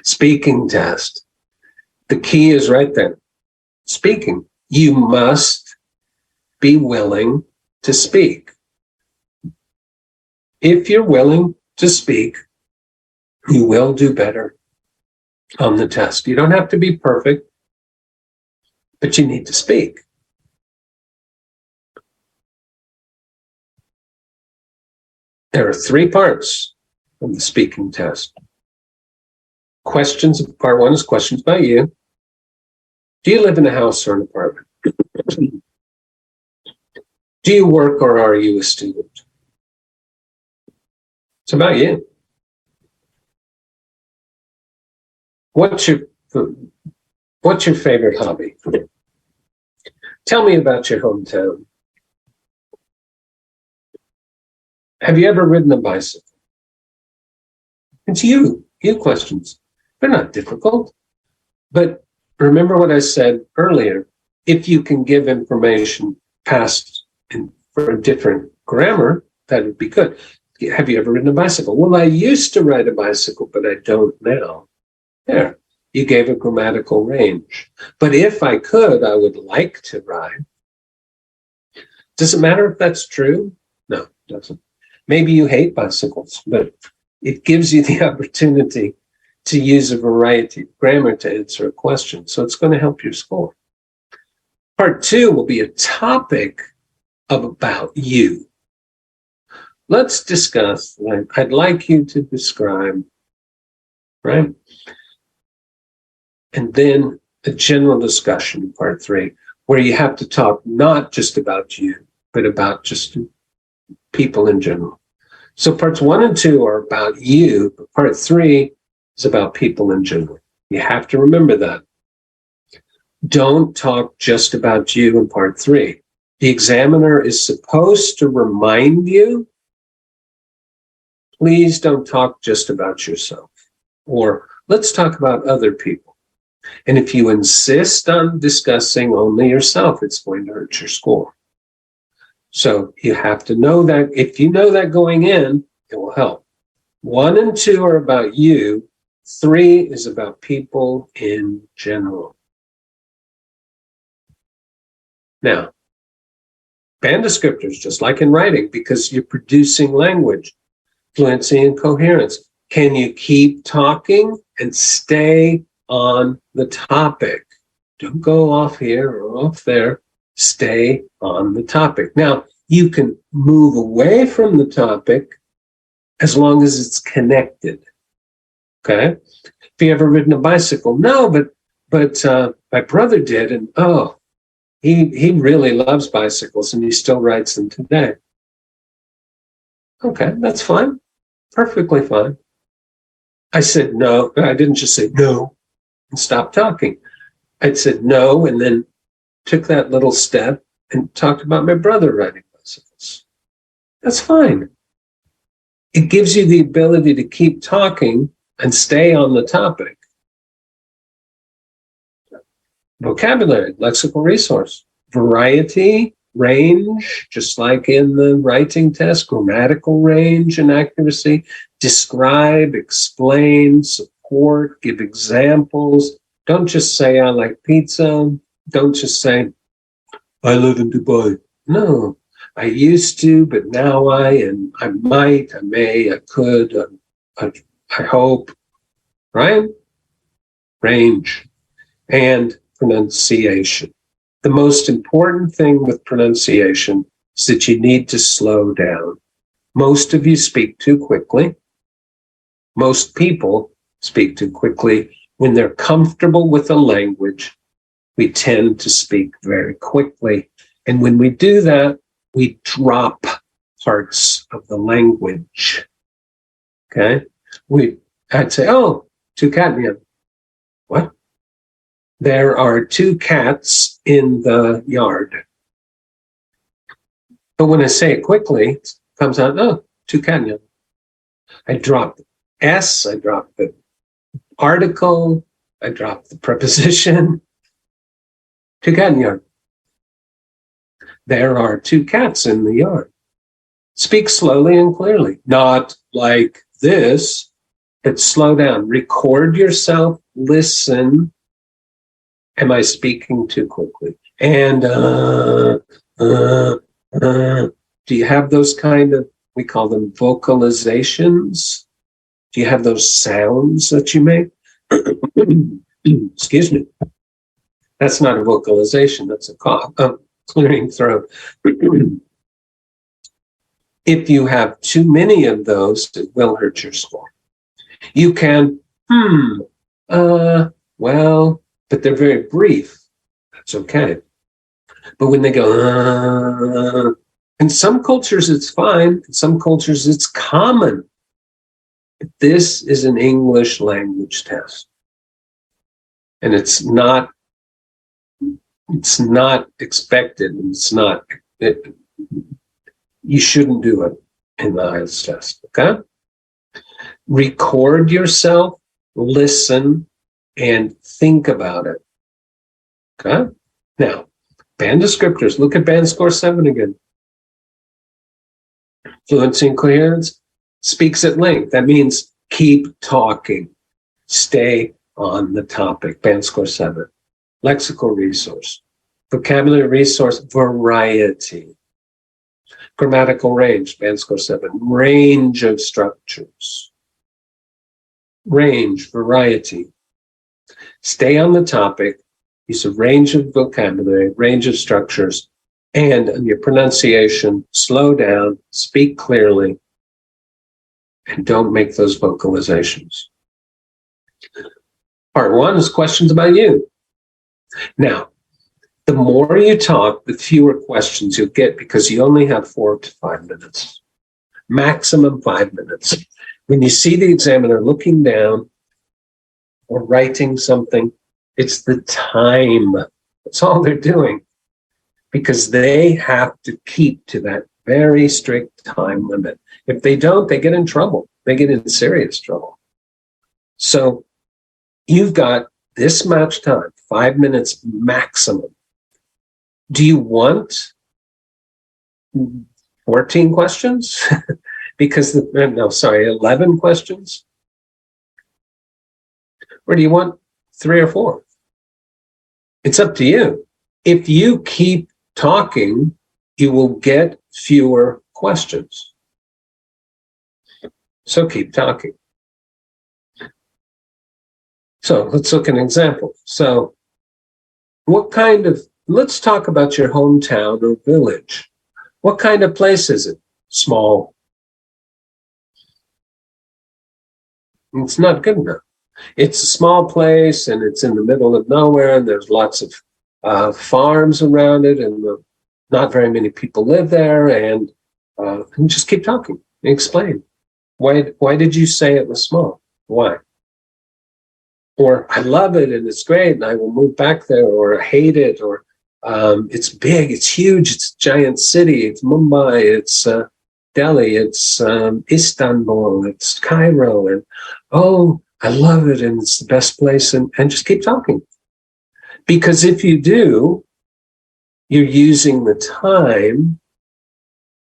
Speaking test. The key is right there. Speaking. You must be willing to speak. If you're willing to speak, you will do better on the test. You don't have to be perfect, but you need to speak. There are 3 parts of the speaking test. Questions, part 1 is questions about you. Do you live in a house or an apartment? Do you work or are you a student? It's about you. What's your favorite hobby? Tell me about your hometown. Have you ever ridden a bicycle? It's you questions. They're not difficult. But remember what I said earlier. If you can give information past for a different grammar, that would be good. Have you ever ridden a bicycle? Well, I used to ride a bicycle, but I don't now. There, you gave a grammatical range. But if I could, I would like to ride. Does it matter if that's true? No, it doesn't. Maybe you hate bicycles, but it gives you the opportunity to use a variety of grammar to answer a question. So it's going to help your score. Part 2 will be a topic about you. Let's discuss, I'd like you to describe, right? And then a general discussion in part 3, where you have to talk not just about you, but about just people in general. So parts 1 and 2 are about you, but part 3 is about people in general. You have to remember that. Don't talk just about you in part 3. The examiner is supposed to remind you, please don't talk just about yourself, or let's talk about other people. And if you insist on discussing only yourself, it's going to hurt your score. So you have to know that. If you know that going in, it will help. 1 and 2 are about you. 3 is about people in general. Now, band descriptors, just like in writing, because you're producing language, fluency and coherence. Can you keep talking and stay on the topic? Don't go off here or off there. Stay on the topic. Now, you can move away from the topic as long as it's connected. Okay? Have you ever ridden a bicycle? No, but my brother did, and he really loves bicycles, and he still rides them today. Okay, that's fine. Perfectly fine. I said no. I didn't just say no and stop talking. I said no, and then took that little step and talked about my brother riding bicycles. That's fine. It gives you the ability to keep talking and stay on the topic. Vocabulary, lexical resource, variety, range, just like in the writing test, grammatical range and accuracy, describe, explain, support, give examples. Don't just say, I like pizza. Don't just say, I live in Dubai. No, I used to, but now I might, I may, I could, I hope, right? Range and pronunciation. The most important thing with pronunciation is that you need to slow down. Most of you speak too quickly. Most people speak too quickly. When they're comfortable with a language, we tend to speak very quickly. And when we do that, we drop parts of the language. Okay? I'd say, two catnip. What? There are 2 cats in the yard. But when I say it quickly, it comes out, 2 catnip. I drop the S, I drop the article, I drop the preposition. 2 catnip. There are 2 cats in the yard. Speak slowly and clearly, not like this. but slow down. Record yourself, listen. Am I speaking too quickly? And do you have those kind of, we call them vocalizations? Do you have those sounds that you make? Excuse me. That's not a vocalization, that's a cough. Clearing throat. If you have too many of those, it will hurt your score. You can, well, but they're very brief. That's okay. But when they go, in some cultures it's fine. In some cultures it's common. This is an English language test. And it's not expected. You shouldn't do it in the IELTS test, okay? Record yourself, listen, and think about it, okay? Now, band descriptors. Look at band score 7 again. Fluency and coherence speaks at length. That means keep talking. Stay on the topic. Band score 7. Lexical resource. Vocabulary resource, variety. Grammatical range, band score 7. Range of structures. Range, variety. Stay on the topic. Use a range of vocabulary, range of structures, and on your pronunciation, slow down, speak clearly, and don't make those vocalizations. Part 1 is questions about you. Now, the more you talk, the fewer questions you'll get because you only have 4 to 5 minutes, maximum 5 minutes. When you see the examiner looking down or writing something, it's the time. That's all they're doing because they have to keep to that very strict time limit. If they don't, they get in trouble. They get in serious trouble. So you've got this much time, 5 minutes maximum. Do you want 14 questions? Because 11 questions? Or do you want 3 or 4? It's up to you. If you keep talking, you will get fewer questions. So keep talking. So let's look at an example. So let's talk about your hometown or village. What kind of place is it? Small. It's not good enough. It's a small place and it's in the middle of nowhere and there's lots of farms around it and not very many people live there and just keep talking and explain. Why did you say it was small? Why? Or I love it and it's great and I will move back there, or I hate it, or it's big, it's huge, it's a giant city, it's Mumbai, it's Delhi, it's Istanbul, it's Cairo, and oh, I love it and it's the best place, and just keep talking. Because if you do, you're using the time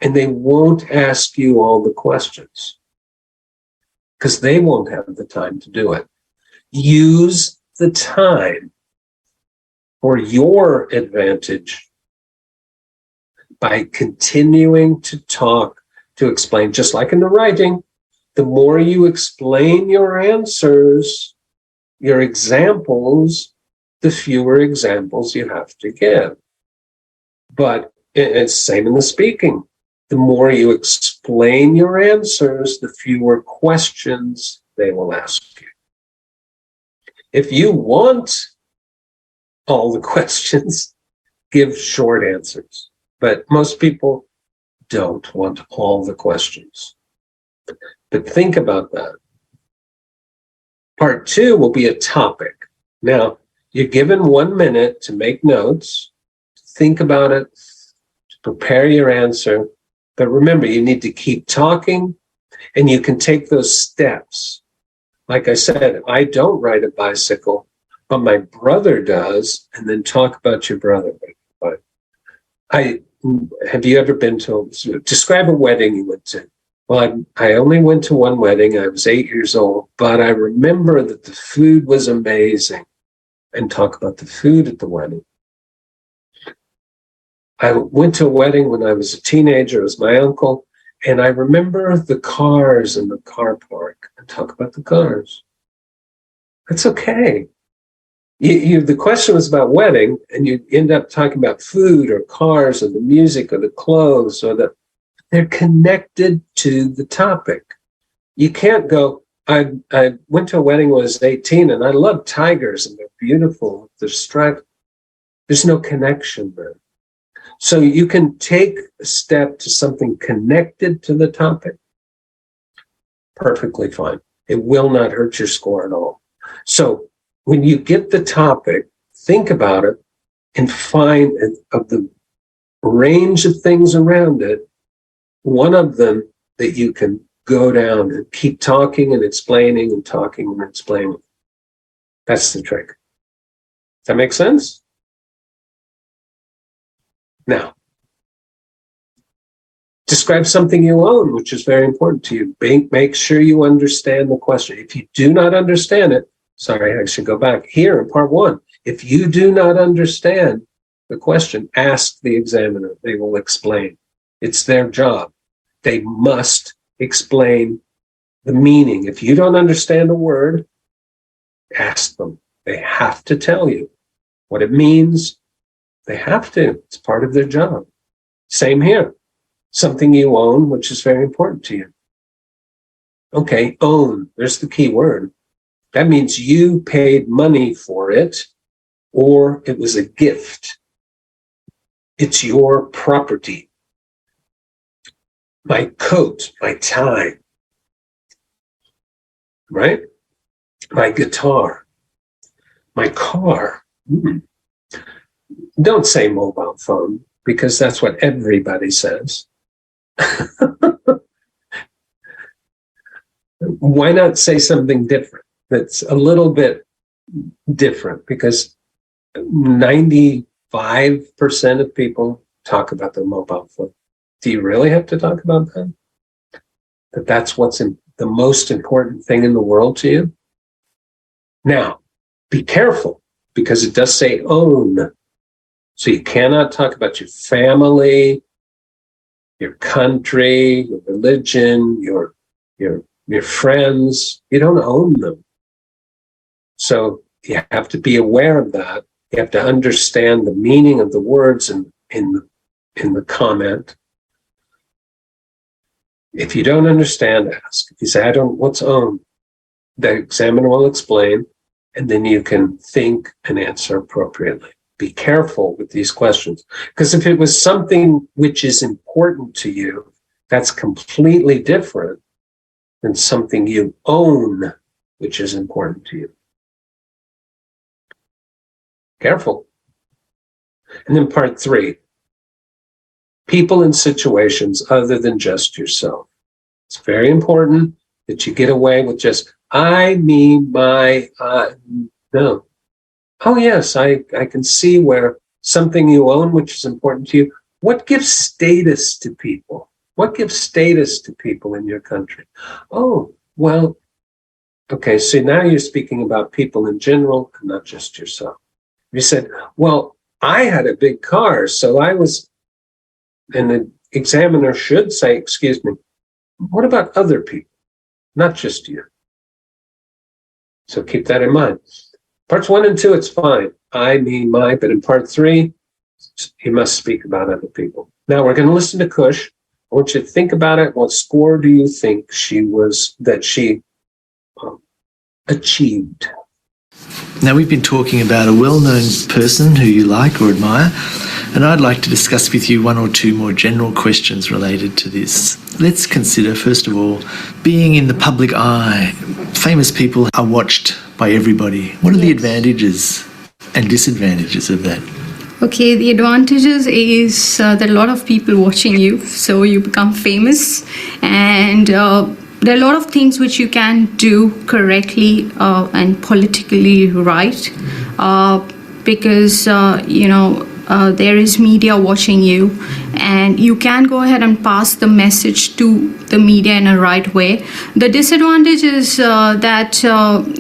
and they won't ask you all the questions because they won't have the time to do it. Use the time for your advantage by continuing to talk, to explain, just like in the writing. The more you explain your answers, your examples, the fewer examples you have to give. But it's the same in the speaking. The more you explain your answers, the fewer questions they will ask you. If you want all the questions, give short answers. But most people don't want all the questions. But think about that. Part 2 will be a topic. Now, you're given 1 minute to make notes, to think about it, to prepare your answer. But remember, you need to keep talking, and you can take those steps. Like I said, I don't ride a bicycle, but my brother does, and then talk about your brother. Have you ever been to, describe a wedding you went to, Well, I only went to one wedding. I was 8 years old, but I remember that the food was amazing. And talk about the food at the wedding. I went to a wedding when I was a teenager. It was my uncle. And I remember the cars in the car park and talk about the cars. That's okay. The question was about wedding, and you end up talking about food or cars or the music or the clothes or they're connected to the topic. You can't go, I went to a wedding when I was 18 and I love tigers and they're beautiful. They're striped. There's no connection there. So you can take a step to something connected to the topic. Perfectly fine. It will not hurt your score at all. So when you get the topic, think about it and find of the range of things around it, one of them that you can go down and keep talking and explaining and talking and explaining. That's the trick. Does that make sense? Now, describe something you own, which is very important to you. Make sure you understand the question. If you do not understand it, sorry, I should go back. Here in part 1, if you do not understand the question, ask the examiner. They will explain. It's their job. They must explain the meaning. If you don't understand a word, ask them. They have to tell you what it means. They have to. It's part of their job. Same here. Something you own, which is very important to you. Okay, own. There's the key word. That means you paid money for it, or it was a gift. It's your property. My coat, my tie, right? My guitar, my car. Don't say mobile phone, because that's what everybody says. Why not say something different that's a little bit different? Because 95% of people talk about their mobile phone. Do you really have to talk about that? That's what's the most important thing in the world to you? Now, be careful, because it does say own. So you cannot talk about your family, your country, your religion, your friends. You don't own them. So you have to be aware of that. You have to understand the meaning of the words in the comment. If you don't understand, ask. If you say, what's own? The examiner will explain, and then you can think and answer appropriately. Be careful with these questions, because if it was something which is important to you, that's completely different than something you own, which is important to you. Careful. And then part 3, people and situations other than just yourself. It's very important that you get away with just, I mean, no. Oh, yes, I can see where something you own, which is important to you. What gives status to people? What gives status to people in your country? Oh, well, okay, so now you're speaking about people in general and not just yourself. You said, well, I had a big car, so I was, and the examiner should say, excuse me, what about other people, not just you? So keep that in mind. Parts 1 and 2, it's fine. I mean, but in part 3, you must speak about other people. Now we're going to listen to Kush. I want you to think about it. What score do you think she achieved? Now, we've been talking about a well-known person who you like or admire, and I'd like to discuss with you 1 or 2 more general questions related to this. Let's consider, first of all, being in the public eye. Famous people are watched by everybody. What are the advantages and disadvantages of that? Okay, the advantages is that a lot of people watching you, so you become famous, and there are a lot of things which you can do correctly and politically right, because there is media watching you, and you can go ahead and pass the message to the media in a right way. The disadvantage is that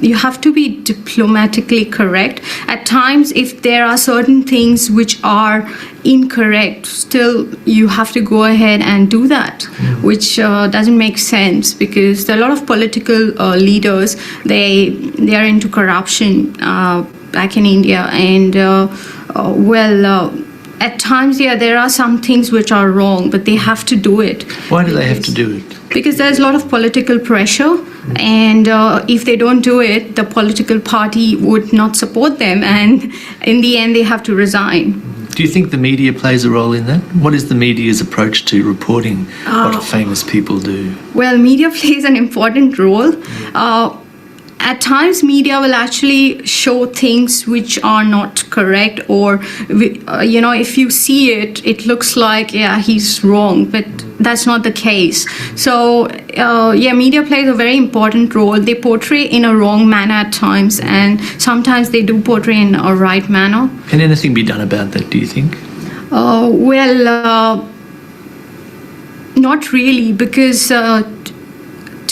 you have to be diplomatically correct. At times, if there are certain things which are incorrect, still you have to go ahead and do that, which doesn't make sense, because there are a lot of political leaders, they are into corruption back in India, and at times, there are some things which are wrong, but they have to do it. Why do they have to do it? Because there's a lot of political pressure, and if they don't do it, the political party would not support them, and in the end, they have to resign. Do you think the media plays a role in that? What is the media's approach to reporting what famous people do? Well, media plays an important role. At times, media will actually show things which are not correct, or if you see it, it looks like he's wrong, but that's not the case. So media plays a very important role. They portray in a wrong manner at times, and sometimes they do portray in a right manner. Can anything be done about that, do you think? Not really, because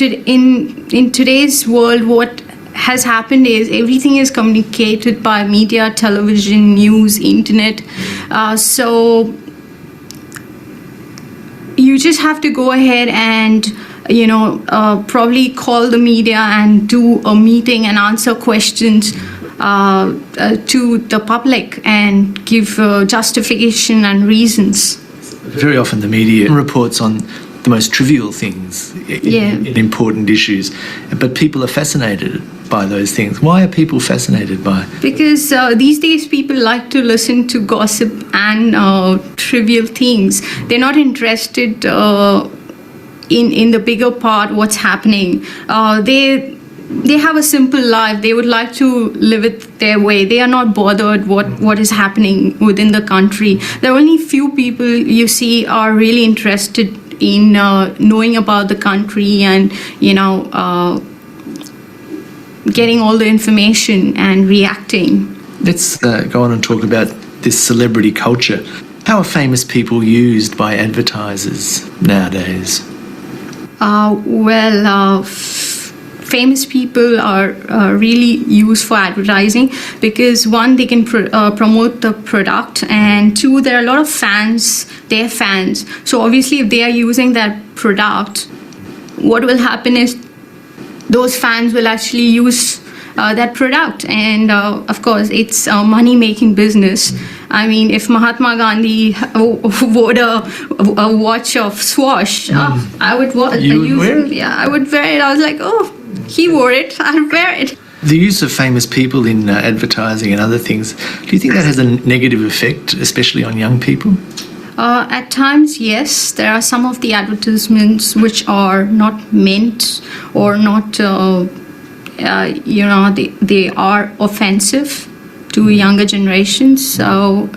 in today's world, what has happened is everything is communicated by media, television, news, internet. So you just have to go ahead and probably call the media and do a meeting and answer questions to the public and give justification and reasons. Very often the media reports on the most trivial things in important issues, but people are fascinated by those things. Why are people fascinated by it? Because these days people like to listen to gossip and trivial things. They're not interested in the bigger part, what's happening. They have a simple life. They would like to live it their way. They are not bothered what is happening within the country. There are only few people you see are really interested in knowing about the country and getting all the information and reacting. Let's go on and talk about this celebrity culture. How are famous people used by advertisers nowadays? Famous people are really used for advertising because, one, they can promote the product, and two, there are a lot of fans. They're fans. So obviously, if they are using that product, what will happen is those fans will actually use that product, and of course, it's a money-making business. I mean, if Mahatma Gandhi wore a watch of Swatch, I would wear it. Yeah, I would wear it. I was like, oh, he wore it, I'll wear it. The use of famous people in advertising and other things, do you think that has a negative effect, especially on young people? At times, yes. There are some of the advertisements which are not meant or not, they are offensive to younger generations. So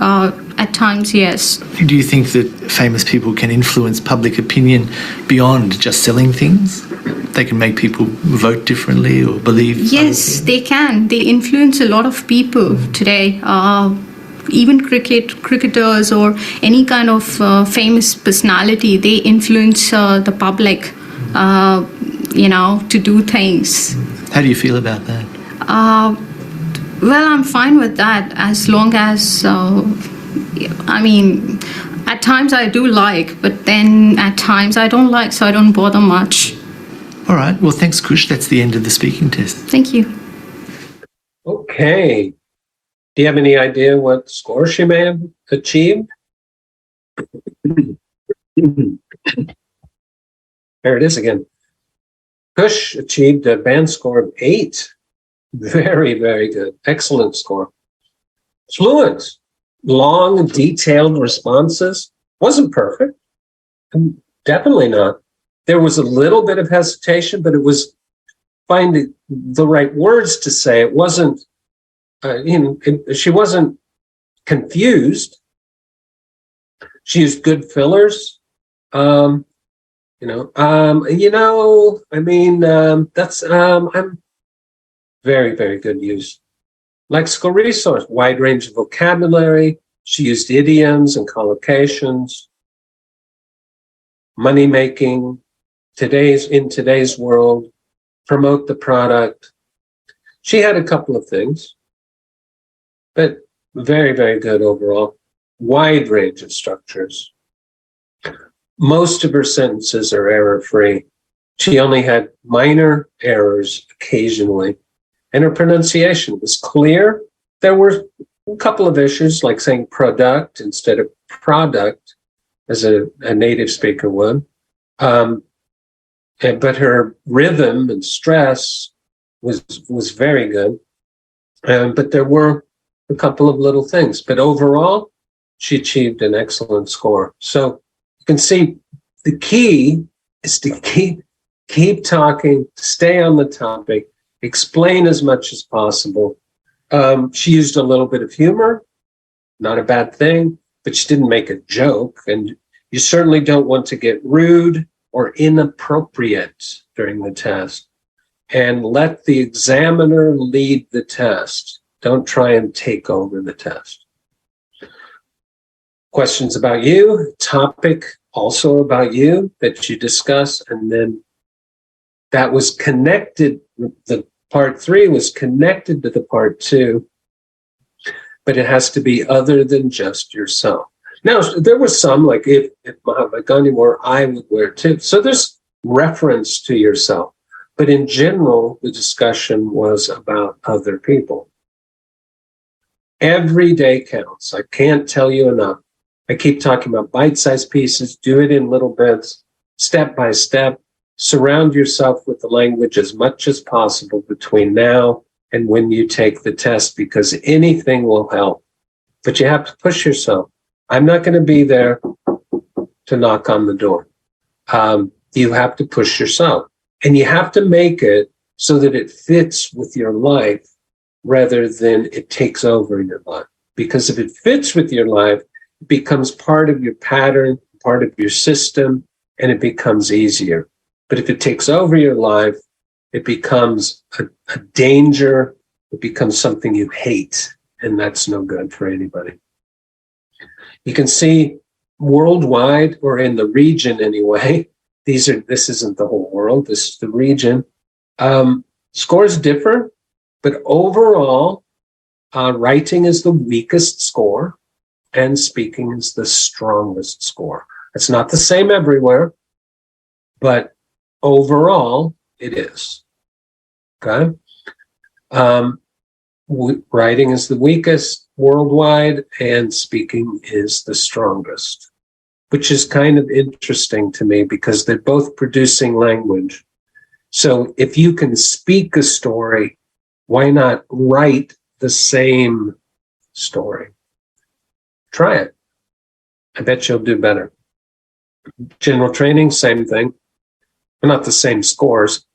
at times, yes. Do you think that famous people can influence public opinion beyond just selling things? They can make people vote differently or believe? Yes, they can. They influence a lot of people today. Even cricketers or any kind of famous personality, they influence the public, to do things. How do you feel about that? Well, I'm fine with that as long as, at times I do like, but then at times I don't like, so I don't bother much. All right. Well, thanks, Kush. That's the end of the speaking test. Thank you. Okay. Do you have any idea what score she may have achieved? There it is again. Kush achieved a band score of 8. Very, very good. Excellent score. Fluent. Long and detailed responses. Wasn't perfect. Definitely not. There was a little bit of hesitation, but it was finding the right words to say. It wasn't, she wasn't confused. She used good fillers. That's, I'm very, very good use. Lexical resource, wide range of vocabulary, She used idioms and collocations, money making, in today's world, promote the product. She had a couple of things, but very, very good overall. Wide range of structures. Most of her sentences are error-free. She only had minor errors occasionally, and her pronunciation was clear. There were a couple of issues, like saying product instead of product, as a native speaker would. But her rhythm and stress was very good. But there were a couple of little things. But overall, she achieved an excellent score. So you can see the key is to keep talking, stay on the topic, explain as much as possible. She used a little bit of humor, not a bad thing, but she didn't make a joke. And you certainly don't want to get rude or inappropriate during the test. And let the examiner lead the test. Don't try and take over the test. Questions about you, topic also about you that you discuss, and then that was connected, the part 3 was connected to the part 2, but it has to be other than just yourself. Now, there was some, like if Mahatma Gandhi wore, I would wear too. So there's reference to yourself. But in general, the discussion was about other people. Every day counts. I can't tell you enough. I keep talking about bite-sized pieces. Do it in little bits, step by step. Surround yourself with the language as much as possible between now and when you take the test, because anything will help. But you have to push yourself. I'm not going to be there to knock on the door. You have to push yourself. And you have to make it so that it fits with your life rather than it takes over your life. Because if it fits with your life, it becomes part of your pattern, part of your system, and it becomes easier. But if it takes over your life, it becomes a danger. It becomes something you hate, and that's no good for anybody. You can see worldwide, or in the region anyway, this isn't the whole world, this is the region. Scores differ, but overall, writing is the weakest score and speaking is the strongest score. It's not the same everywhere, but overall, it is. Okay? Writing is the weakest worldwide and speaking is the strongest, which is kind of interesting to me because they're both producing language. So if you can speak a story, why not write the same story? Try it. I bet you'll do better. General training, same thing. Not the same scores,